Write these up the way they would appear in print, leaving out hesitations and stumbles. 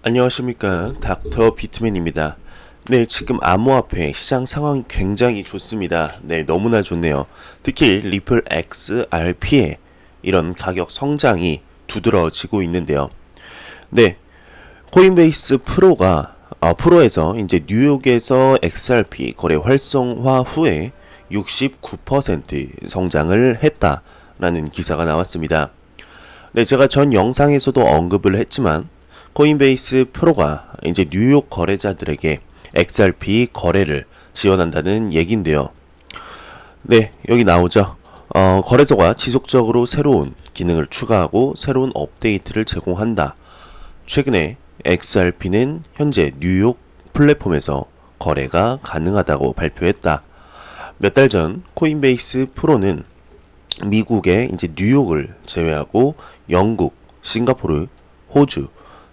안녕하십니까, 닥터 비트맨입니다. 네, 지금 암호화폐 시장 상황이 굉장히 좋습니다. 네, 너무나 좋네요. 특히 리플 XRP의 이런 가격 성장이 두드러지고 있는데요. 네, 코인베이스 프로에서 이제 뉴욕에서 XRP 거래 활성화 후에 69% 성장을 했다라는 기사가 나왔습니다. 네, 제가 전 영상에서도 언급을 했지만 코인베이스 프로가 이제 뉴욕 거래자들에게 XRP 거래를 지원한다는 얘긴데요. 네, 여기 나오죠. 거래소가 지속적으로 새로운 기능을 추가하고 새로운 업데이트를 제공한다. 최근에 XRP는 현재 뉴욕 플랫폼에서 거래가 가능하다고 발표했다. 몇 달 전 코인베이스 프로는 미국의 이제 뉴욕을 제외하고 영국, 싱가포르, 호주,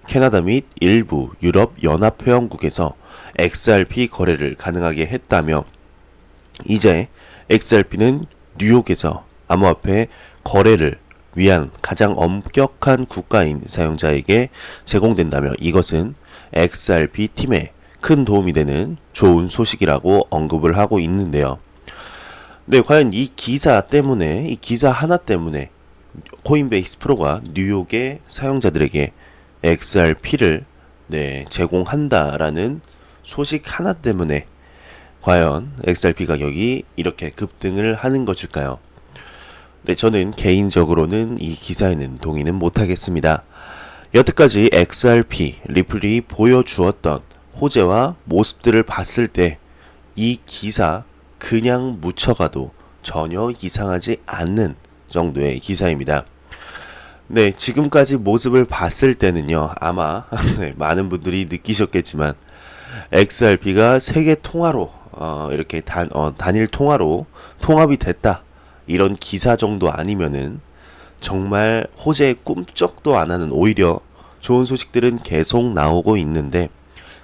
캐나다 및 일부 유럽 연합회원국에서 XRP 거래를 가능하게 했다며, 이제 XRP는 뉴욕에서 암호화폐 거래를 위한 가장 엄격한 국가인 사용자에게 제공된다며, 이것은 XRP 팀에 큰 도움이 되는 좋은 소식이라고 언급을 하고 있는데요. 네, 과연 이 기사 하나 때문에 코인베이스 프로가 뉴욕의 사용자들에게 XRP를 제공한다라는 소식 하나 때문에 과연 XRP 가격이 이렇게 급등을 하는 것일까요? 네, 저는 개인적으로는 이 기사에는 동의는 못하겠습니다. 여태까지 XRP, 리플이 보여주었던 호재와 모습들을 봤을 때 이 기사 그냥 묻혀가도 전혀 이상하지 않는 정도의 기사입니다. 네, 지금까지 모습을 봤을 때는요, 아마 많은 분들이 느끼셨겠지만 XRP가 세계 통화로 이렇게 단일 통화로 통합이 됐다, 이런 기사 정도 아니면은 정말 호재에 꿈쩍도 안 하는, 오히려 좋은 소식들은 계속 나오고 있는데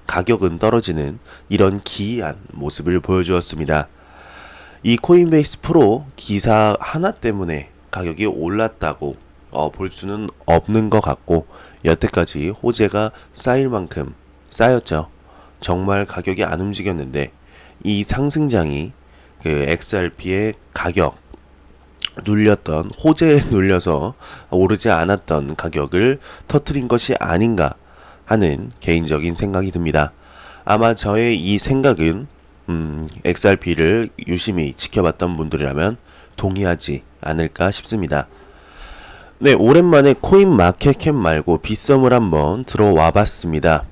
가격은 떨어지는 이런 기이한 모습을 보여주었습니다. 이 코인베이스 프로 기사 하나 때문에 가격이 올랐다고 볼 수는 없는 것 같고, 여태까지 호재가 쌓일 만큼 쌓였죠. 정말 가격이 안 움직였는데 이 상승장이 그 XRP의 가격 눌렸던, 호재에 눌려서 오르지 않았던 가격을 터트린 것이 아닌가 하는 개인적인 생각이 듭니다. 아마 저의 이 생각은 XRP를 유심히 지켜봤던 분들이라면 동의하지 않을까 싶습니다. 네, 오랜만에 코인 마켓캡 말고 빗썸을 한번 들어와 봤습니다.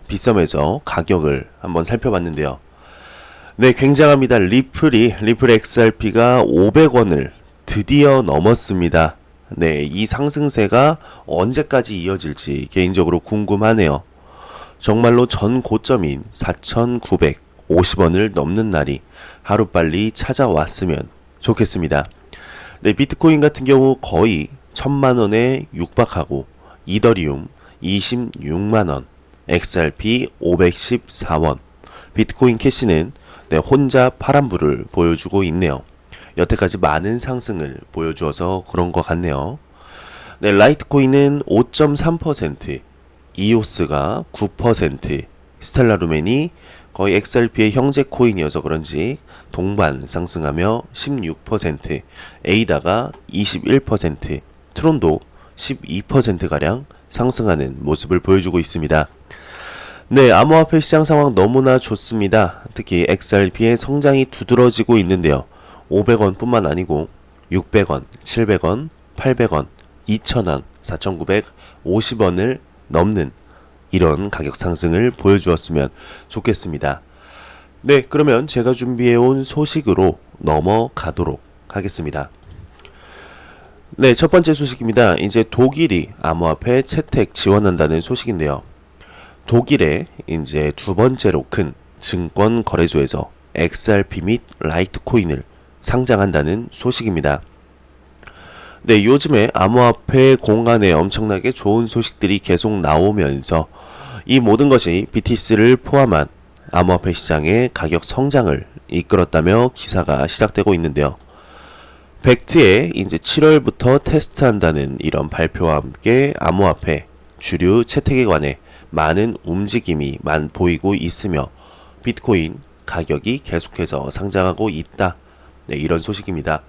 빗썸에서 가격을 한번 살펴봤는데요. 네, 굉장합니다. 리플 XRP가 500원을 드디어 넘었습니다. 네, 이 상승세가 언제까지 이어질지 개인적으로 궁금하네요. 정말로 전 고점인 4,950원을 넘는 날이 하루빨리 찾아왔으면 좋겠습니다. 네, 비트코인 같은 경우 거의 1000만원에 육박하고, 이더리움 26만원, XRP 514원, 비트코인 캐시는 혼자 파란불을 보여주고 있네요. 여태까지 많은 상승을 보여주어서 그런 것 같네요. 네, 라이트코인은 5.3%, 이오스가 9%, 스텔라루멘이 거의 XRP의 형제 코인이어서 그런지 동반 상승하며 16%, 에이다가 21%, 트론도 12%가량 상승하는 모습을 보여주고 있습니다. 네, 암호화폐 시장 상황 너무나 좋습니다. 특히 XRP의 성장이 두드러지고 있는데요. 500원 뿐만 아니고 600원, 700원, 800원, 2000원, 4950원을 넘는 이런 가격 상승을 보여주었으면 좋겠습니다. 네, 그러면 제가 준비해온 소식으로 넘어가도록 하겠습니다. 네, 첫 번째 소식입니다. 이제 독일이 암호화폐 채택 지원한다는 소식인데요. 독일의 이제 두 번째로 큰 증권 거래소에서 XRP 및 라이트코인을 상장한다는 소식입니다. 네, 요즘에 암호화폐 공간에 엄청나게 좋은 소식들이 계속 나오면서 이 모든 것이 BTC를 포함한 암호화폐 시장의 가격 성장을 이끌었다며 기사가 시작되고 있는데요. 벡트에 이제 7월부터 테스트한다는 이런 발표와 함께 암호화폐 주류 채택에 관해 많은 움직임이 보이고 있으며 비트코인 가격이 계속해서 상장하고 있다. 네, 이런 소식입니다.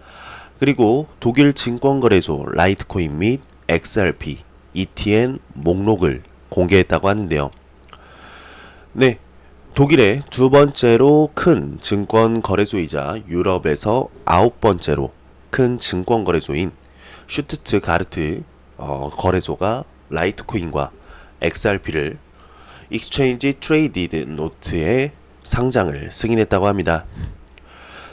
그리고 독일 증권거래소 라이트코인 및 XRP, ETN 목록을 공개했다고 하는데요. 네, 독일의 두 번째로 큰 증권거래소이자 유럽에서 9번째로 큰 증권거래소인 슈투트가르트 거래소가 라이트코인과 XRP를 Exchange Traded Note에 상장을 승인했다고 합니다.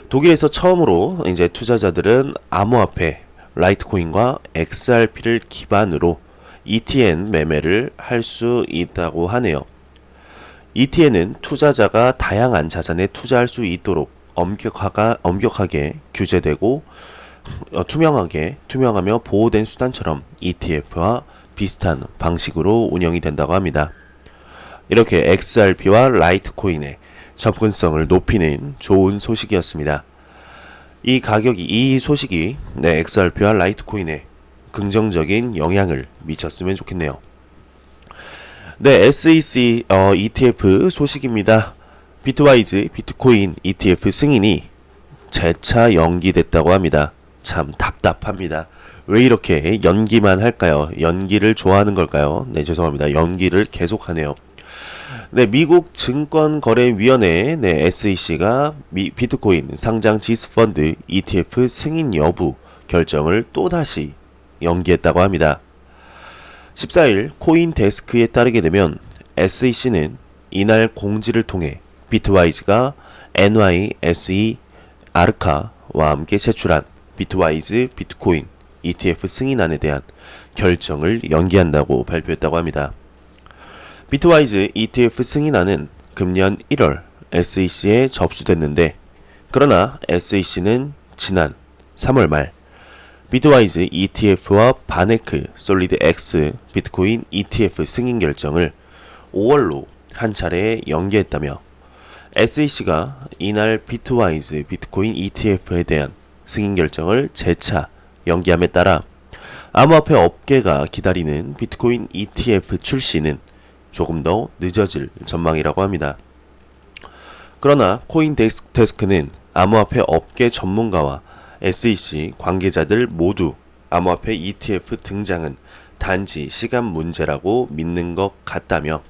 독일에서 처음으로 이제 투자자들은 암호화폐 라이트코인과 XRP를 기반으로 ETN 매매를 할 수 있다고 하네요. ETN은 투자자가 다양한 자산에 투자할 수 있도록 엄격하게 규제되고 투명하며 보호된 수단처럼 ETF와 비슷한 방식으로 운영이 된다고 합니다. 이렇게 XRP와 라이트코인의 접근성을 높이는 좋은 소식이었습니다. 이 소식이 XRP와 라이트코인에 긍정적인 영향을 미쳤으면 좋겠네요. 네, SEC ETF 소식입니다. 비트와이즈 비트코인 ETF 승인이 재차 연기됐다고 합니다. 참 답답합니다. 왜 이렇게 연기만 할까요? 연기를 좋아하는 걸까요? 네, 죄송합니다. 연기를 계속하네요. 네, 미국 증권거래위원회 SEC가 비트코인 상장 지수펀드 ETF 승인 여부 결정을 또다시 연기했다고 합니다. 14일 코인데스크에 따르게 되면 SEC는 이날 공지를 통해 비트와이즈가 NYSE 아르카와 함께 제출한 비트와이즈 비트코인 ETF 승인안에 대한 결정을 연기한다고 발표했다고 합니다. 비트와이즈 ETF 승인안은 금년 1월 SEC에 접수됐는데, 그러나 SEC는 지난 3월 말 비트와이즈 ETF와 바네크 솔리드 X 비트코인 ETF 승인 결정을 5월로 한 차례 연기했다며, SEC가 이날 비트와이즈 비트코인 ETF에 대한 승인 결정을 재차 연기함에 따라 암호화폐 업계가 기다리는 비트코인 ETF 출시는 조금 더 늦어질 전망이라고 합니다. 그러나 코인데스크는 암호화폐 업계 전문가와 SEC 관계자들 모두 암호화폐 ETF 등장은 단지 시간 문제라고 믿는 것 같다며,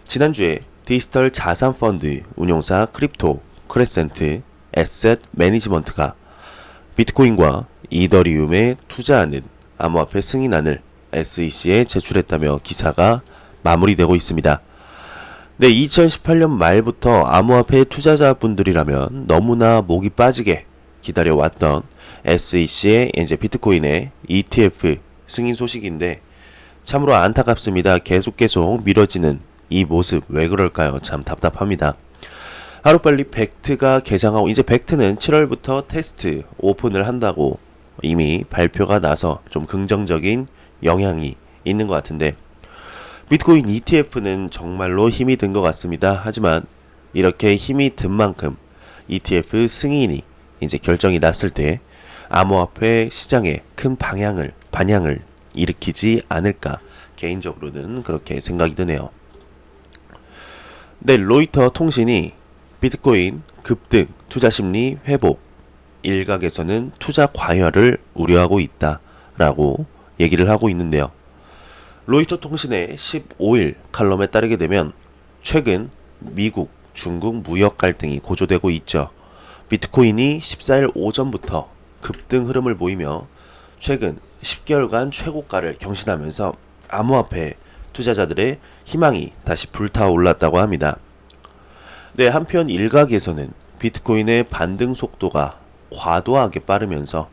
지난주에 디지털 자산 펀드 운용사 크립토 크레센트 에셋 매니지먼트가 비트코인과 이더리움에 투자하는 암호화폐 승인안을 SEC에 제출했다며 기사가 마무리되고 있습니다. 네, 2018년 말부터 암호화폐 투자자분들이라면 너무나 목이 빠지게 기다려왔던 SEC의 이제 비트코인의 ETF 승인 소식인데 참으로 안타깝습니다. 계속 미뤄지는 이 모습 왜 그럴까요? 참 답답합니다. 하루빨리 벡트가 개장하고, 이제 벡트는 7월부터 테스트 오픈을 한다고 이미 발표가 나서 좀 긍정적인 영향이 있는 것 같은데, 비트코인 ETF는 정말로 힘이 든 것 같습니다. 하지만 이렇게 힘이 든 만큼 ETF 승인이 이제 결정이 났을 때 암호화폐 시장에 큰 반향을 일으키지 않을까, 개인적으로는 그렇게 생각이 드네요. 네, 로이터 통신이 비트코인 급등, 투자심리 회복, 일각에서는 투자 과열을 우려하고 있다라고 얘기를 하고 있는데요. 로이터 통신의 15일 칼럼에 따르게 되면 최근 미국, 중국 무역 갈등이 고조되고 있죠. 비트코인이 14일 오전부터 급등 흐름을 보이며 최근 10개월간 최고가를 경신하면서 암호화폐 투자자들의 희망이 다시 불타올랐다고 합니다. 네, 한편 일각에서는 비트코인의 반등 속도가 과도하게 빠르면서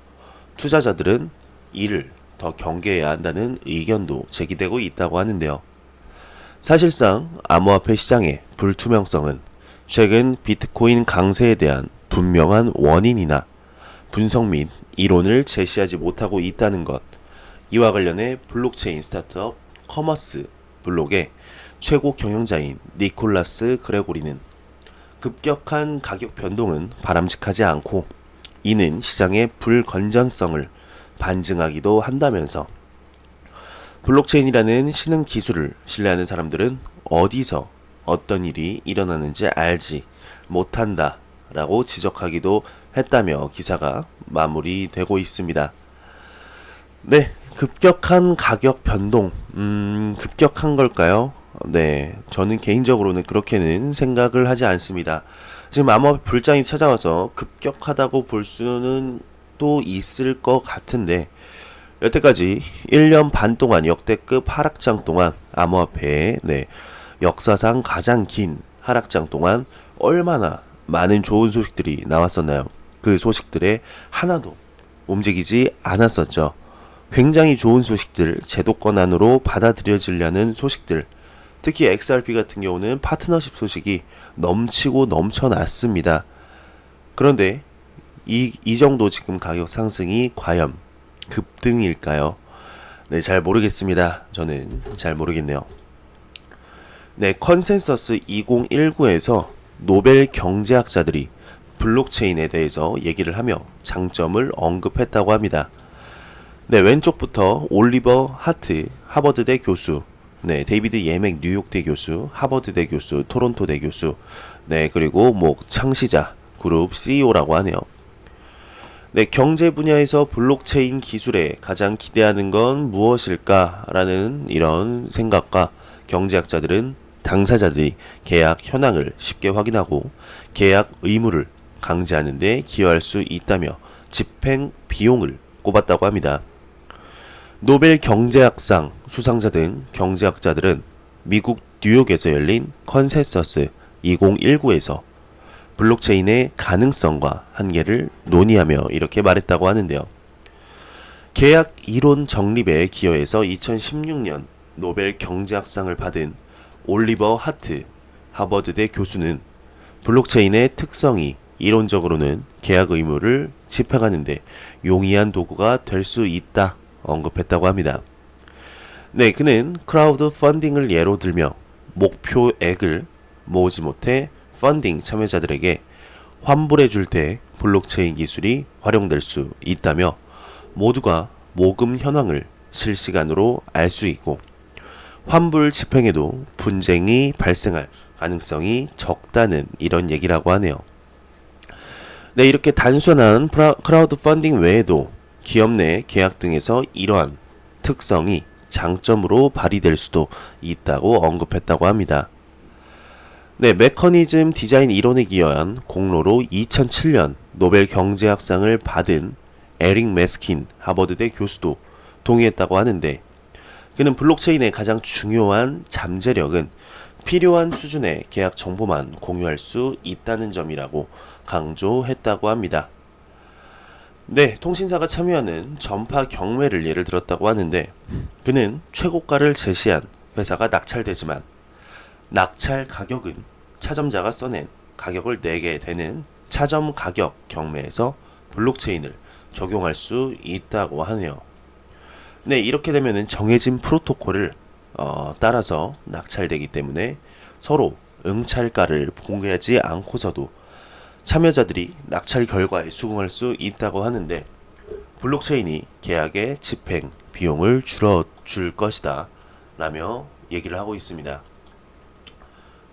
투자자들은 이를 더 경계해야 한다는 의견도 제기되고 있다고 하는데요. 사실상 암호화폐 시장의 불투명성은 최근 비트코인 강세에 대한 분명한 원인이나 분석 및 이론을 제시하지 못하고 있다는 것, 이와 관련해 블록체인 스타트업 커머스 블록의 최고 경영자인 니콜라스 그레고리는 급격한 가격 변동은 바람직하지 않고 이는 시장의 불건전성을 반증하기도 한다면서 블록체인이라는 신흥 기술을 신뢰하는 사람들은 어디서 어떤 일이 일어나는지 알지 못한다 라고 지적하기도 했다며 기사가 마무리되고 있습니다. 네, 급격한 가격 변동, 급격한 걸까요? 네, 저는 개인적으로는 그렇게는 생각을 하지 않습니다. 지금 암호화폐 불장이 찾아와서 급격하다고 볼 수는 또 있을 것 같은데, 여태까지 1년 반 동안 역대급 하락장 동안 암호화폐의 역사상 가장 긴 하락장 동안 얼마나 많은 좋은 소식들이 나왔었나요? 그 소식들에 하나도 움직이지 않았었죠. 굉장히 좋은 소식들, 제도권 안으로 받아들여지려는 소식들, 특히 XRP 같은 경우는 파트너십 소식이 넘치고 넘쳐났습니다. 그런데 이 정도 지금 가격 상승이 과연 급등일까요? 네, 잘 모르겠습니다. 저는 잘 모르겠네요. 네, 컨센서스 2019에서 노벨 경제학자들이 블록체인에 대해서 얘기를 하며 장점을 언급했다고 합니다. 네, 왼쪽부터 올리버 하트 하버드대 교수, 네, 데이비드 예맥 뉴욕대 교수, 하버드대 교수, 토론토대 교수, 네, 그리고 창시자 그룹 CEO라고 하네요. 네, 경제 분야에서 블록체인 기술에 가장 기대하는 건 무엇일까라는 이런 생각과 경제학자들은 당사자들이 계약 현황을 쉽게 확인하고 계약 의무를 강제하는 데 기여할 수 있다며 집행 비용을 꼽았다고 합니다. 노벨 경제학상 수상자 등 경제학자들은 미국 뉴욕에서 열린 컨센서스 2019에서 블록체인의 가능성과 한계를 논의하며 이렇게 말했다고 하는데요. 계약 이론 정립에 기여해서 2016년 노벨 경제학상을 받은 올리버 하트 하버드대 교수는 블록체인의 특성이 이론적으로는 계약 의무를 집행하는데 용이한 도구가 될 수 있다 언급했다고 합니다. 네, 그는 크라우드 펀딩을 예로 들며 목표액을 모으지 못해 펀딩 참여자들에게 환불해 줄 때 블록체인 기술이 활용될 수 있다며 모두가 모금 현황을 실시간으로 알 수 있고 환불 집행에도 분쟁이 발생할 가능성이 적다는 이런 얘기라고 하네요. 네, 이렇게 단순한 크라우드 펀딩 외에도 기업 내 계약 등에서 이러한 특성이 장점으로 발휘될 수도 있다고 언급했다고 합니다. 네, 메커니즘 디자인 이론에 기여한 공로로 2007년 노벨 경제학상을 받은 에릭 메스킨 하버드대 교수도 동의했다고 하는데, 그는 블록체인의 가장 중요한 잠재력은 필요한 수준의 계약 정보만 공유할 수 있다는 점이라고 강조했다고 합니다. 네, 통신사가 참여하는 전파 경매를 예를 들었다고 하는데, 그는 최고가를 제시한 회사가 낙찰되지만 낙찰 가격은 차점자가 써낸 가격을 내게 되는 차점 가격 경매에서 블록체인을 적용할 수 있다고 하네요. 네, 이렇게 되면은 정해진 프로토콜을 따라서 낙찰되기 때문에 서로 응찰가를 공개하지 않고서도 참여자들이 낙찰 결과에 수긍할 수 있다고 하는데, 블록체인이 계약의 집행 비용을 줄여줄 것이다 라며 얘기를 하고 있습니다.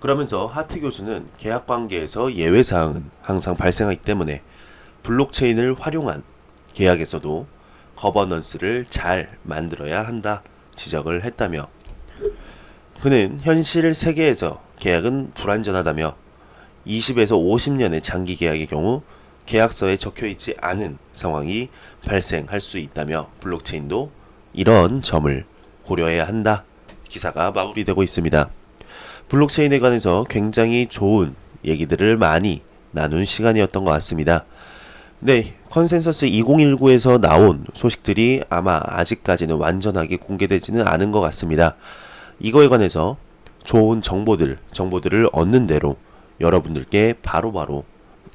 그러면서 하트 교수는 계약 관계에서 예외사항은 항상 발생하기 때문에 블록체인을 활용한 계약에서도 거버넌스를 잘 만들어야 한다 지적을 했다며, 그는 현실 세계에서 계약은 불완전하다며 20에서 50년의 장기 계약의 경우 계약서에 적혀있지 않은 상황이 발생할 수 있다며 블록체인도 이런 점을 고려해야 한다 기사가 마무리되고 있습니다. 블록체인에 관해서 굉장히 좋은 얘기들을 많이 나눈 시간이었던 것 같습니다. 네, 컨센서스 2019에서 나온 소식들이 아마 아직까지는 완전하게 공개되지는 않은 것 같습니다. 이거에 관해서 좋은 정보들을 얻는 대로 여러분들께 바로바로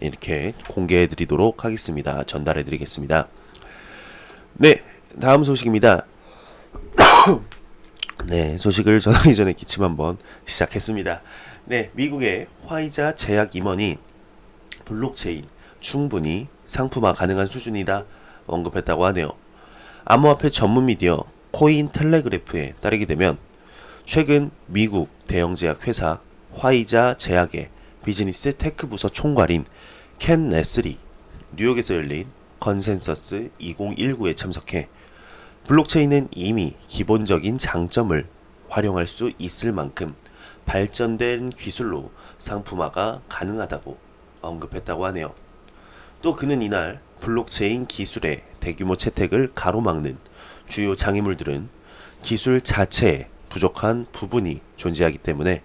이렇게 공개해 드리도록 하겠습니다. 전달해 드리겠습니다. 네, 다음 소식입니다. 네, 소식을 전하기 전에 기침 한번 시작했습니다. 네, 미국의 화이자 제약 임원이 블록체인 충분히 상품화 가능한 수준이다 언급했다고 하네요. 암호화폐 전문 미디어 코인 텔레그래프에 따르게 되면 최근 미국 대형 제약 회사 화이자 제약의 비즈니스 테크 부서 총괄인 켄 레슬이 뉴욕에서 열린 컨센서스 2019에 참석해 블록체인은 이미 기본적인 장점을 활용할 수 있을 만큼 발전된 기술로 상품화가 가능하다고 언급했다고 하네요. 또 그는 이날 블록체인 기술의 대규모 채택을 가로막는 주요 장애물들은 기술 자체에 부족한 부분이 존재하기 때문에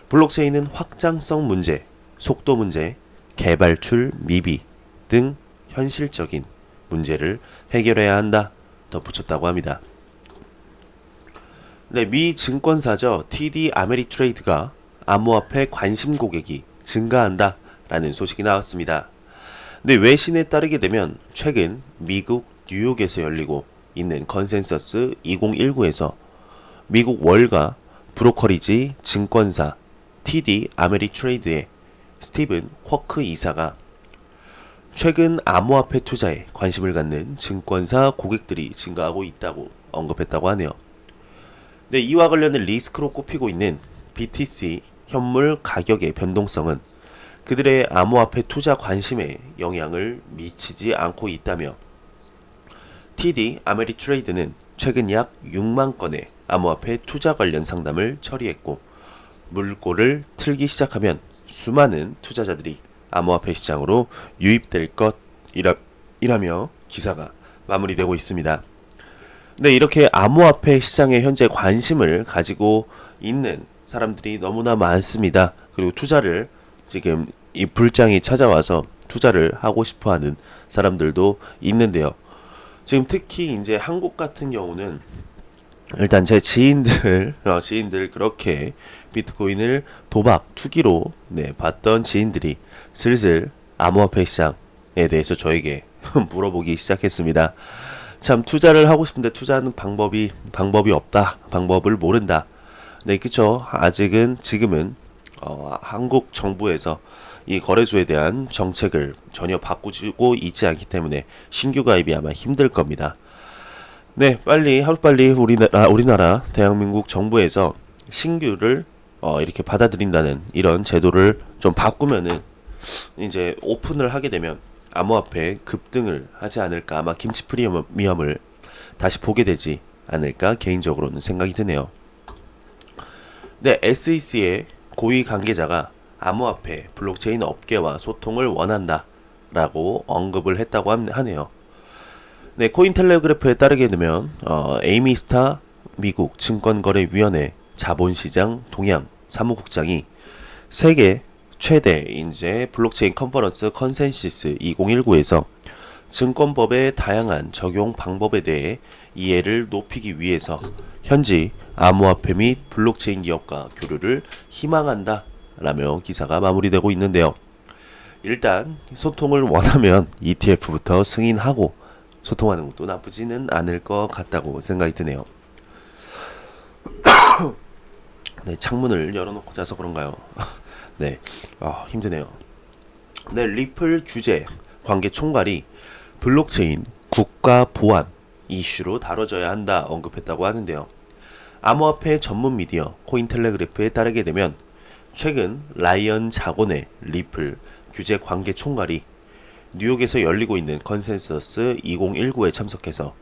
블록체인은 확장성 문제, 속도 문제, 개발 툴 미비 등 현실적인 문제를 해결해야 한다 덧붙였다고 합니다. 네, 미 증권사죠. TD 아메리트레이드가 암호화폐 관심 고객이 증가한다 라는 소식이 나왔습니다. 네, 외신에 따르게 되면 최근 미국 뉴욕에서 열리고 있는 컨센서스 2019에서 미국 월가 브로커리지 증권사 TD 아메리트레이드의 스티븐 쿼크 이사가 최근 암호화폐 투자에 관심을 갖는 증권사 고객들이 증가하고 있다고 언급했다고 하네요. 네, 이와 관련된 리스크로 꼽히고 있는 BTC 현물 가격의 변동성은 그들의 암호화폐 투자 관심에 영향을 미치지 않고 있다며 TD 아메리트레이드는 최근 약 6만 건의 암호화폐 투자 관련 상담을 처리했고 물꼬를 틀기 시작하면 수많은 투자자들이 암호화폐 시장으로 유입될 것이라며 기사가 마무리되고 있습니다. 네, 이렇게 암호화폐 시장에 현재 관심을 가지고 있는 사람들이 너무나 많습니다. 그리고 투자를 지금 이 불장이 찾아와서 투자를 하고 싶어하는 사람들도 있는데요. 지금 특히 이제 한국 같은 경우는 일단 제 지인들 그렇게 비트코인을 도박 투기로 봤던 지인들이 슬슬 암호화폐 시장에 대해서 저에게 물어보기 시작했습니다. 참 투자를 하고 싶은데 투자하는 방법이 없다. 방법을 모른다. 네, 그쵸. 지금은 한국 정부에서 이 거래소에 대한 정책을 전혀 바꾸고 있지 않기 때문에 신규 가입이 아마 힘들 겁니다. 네, 하루빨리 우리나라 대한민국 정부에서 신규를 이렇게 받아들인다는 이런 제도를 좀 바꾸면은 이제 오픈을 하게 되면 암호화폐 급등을 하지 않을까, 아마 김치 프리미엄을 다시 보게 되지 않을까 개인적으로는 생각이 드네요. 네, SEC의 고위 관계자가 암호화폐 블록체인 업계와 소통을 원한다 라고 언급을 했다고 하네요. 네, 코인텔레그래프에 따르게 되면 에이미 스타 미국 증권거래위원회 자본시장 동양 사무국장이 세계 최대 이제 블록체인 컨퍼런스 컨센시스 2019에서 증권법의 다양한 적용 방법에 대해 이해를 높이기 위해서 현지 암호화폐 및 블록체인 기업과 교류를 희망한다 라며 기사가 마무리되고 있는데요. 일단 소통을 원하면 ETF부터 승인하고 소통하는 것도 나쁘지는 않을 것 같다고 생각이 드네요. 네, 창문을 열어놓고 자서 그런가요? 네, 힘드네요. 네, 리플 규제 관계 총괄이 블록체인 국가 보안 이슈로 다뤄져야 한다 언급했다고 하는데요. 암호화폐 전문 미디어 코인텔레그래프에 따르게 되면 최근 라이언 자곤의 리플 규제 관계 총괄이 뉴욕에서 열리고 있는 컨센서스 2019에 참석해서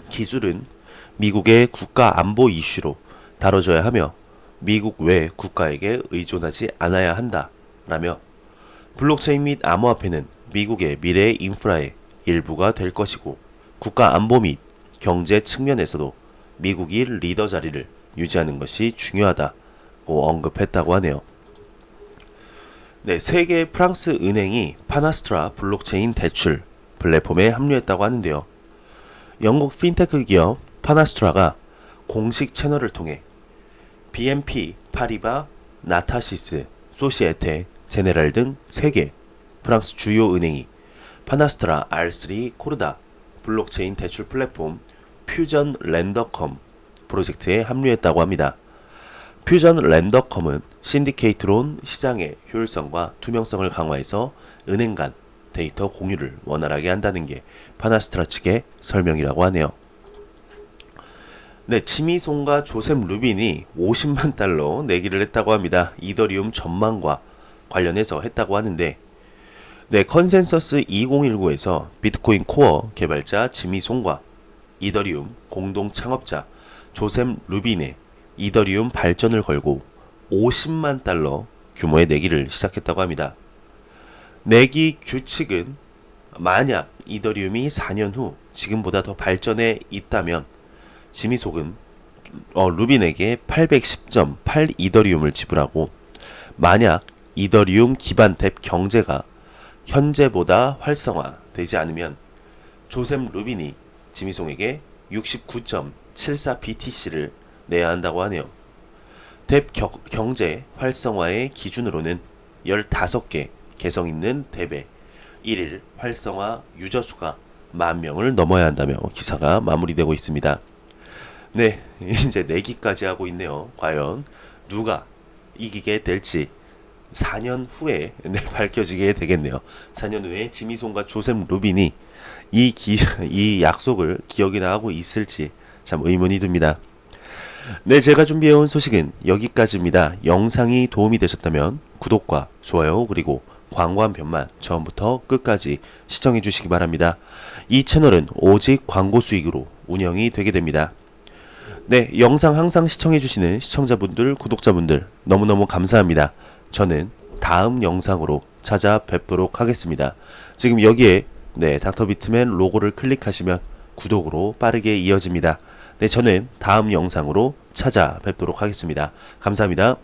기술은 미국의 국가 안보 이슈로 다뤄져야 하며 미국 외 국가에게 의존하지 않아야 한다 라며 블록체인 및 암호화폐는 미국의 미래 인프라의 일부가 될 것이고 국가 안보 및 경제 측면에서도 미국이 리더 자리를 유지하는 것이 중요하다고 언급했다고 하네요. 네, 세계 프랑스 은행이 파나스트라 블록체인 대출 플랫폼에 합류했다고 하는데요. 영국 핀테크 기업 파나스트라가 공식 채널을 통해 BNP 파리바, 나타시스, 소시에테, 제네랄 등 3개 프랑스 주요 은행이 파나스트라 R3 코르다 블록체인 대출 플랫폼 퓨전 랜더컴 프로젝트에 합류했다고 합니다. 퓨전 랜더컴은 신디케이트론 시장의 효율성과 투명성을 강화해서 은행 간 데이터 공유를 원활하게 한다는 게 파나스트라 측의 설명이라고 하네요. 네, 치미송과 조셉 루빈이 50만 달러 내기를 했다고 합니다. 이더리움 전망과 관련해서 했다고 하는데, 네, 컨센서스 2019에서 비트코인 코어 개발자 지미송과 이더리움 공동 창업자 조셉 루빈의 이더리움 발전을 걸고 50만 달러 규모의 내기를 시작했다고 합니다. 내기 규칙은 만약 이더리움이 4년 후 지금보다 더 발전해 있다면 지미송은 루빈에게 810.8 이더리움을 지불하고, 만약 이더리움 기반 탭 경제가 현재보다 활성화되지 않으면 조셉 루빈이 지미송에게 69.74 BTC를 내야 한다고 하네요. 탭 경제 활성화의 기준으로는 15개 개성 있는 탭의 1일 활성화 유저 수가 10,000명을 넘어야 한다며 기사가 마무리되고 있습니다. 네, 이제 내기까지 하고 있네요. 과연 누가 이기게 될지 4년 후에 밝혀지게 되겠네요. 4년 후에 지미송과 조셉 루빈이 이 약속을 기억이나 하고 있을지 참 의문이 듭니다. 네, 제가 준비해온 소식은 여기까지입니다. 영상이 도움이 되셨다면 구독과 좋아요 그리고 광고 한 편만 처음부터 끝까지 시청해 주시기 바랍니다. 이 채널은 오직 광고 수익으로 운영이 되게 됩니다. 네, 영상 항상 시청해 주시는 시청자분들, 구독자분들 너무너무 감사합니다. 저는 다음 영상으로 찾아뵙도록 하겠습니다. 지금 여기에 닥터비트맨 로고를 클릭하시면 구독으로 빠르게 이어집니다. 네, 저는 다음 영상으로 찾아뵙도록 하겠습니다. 감사합니다.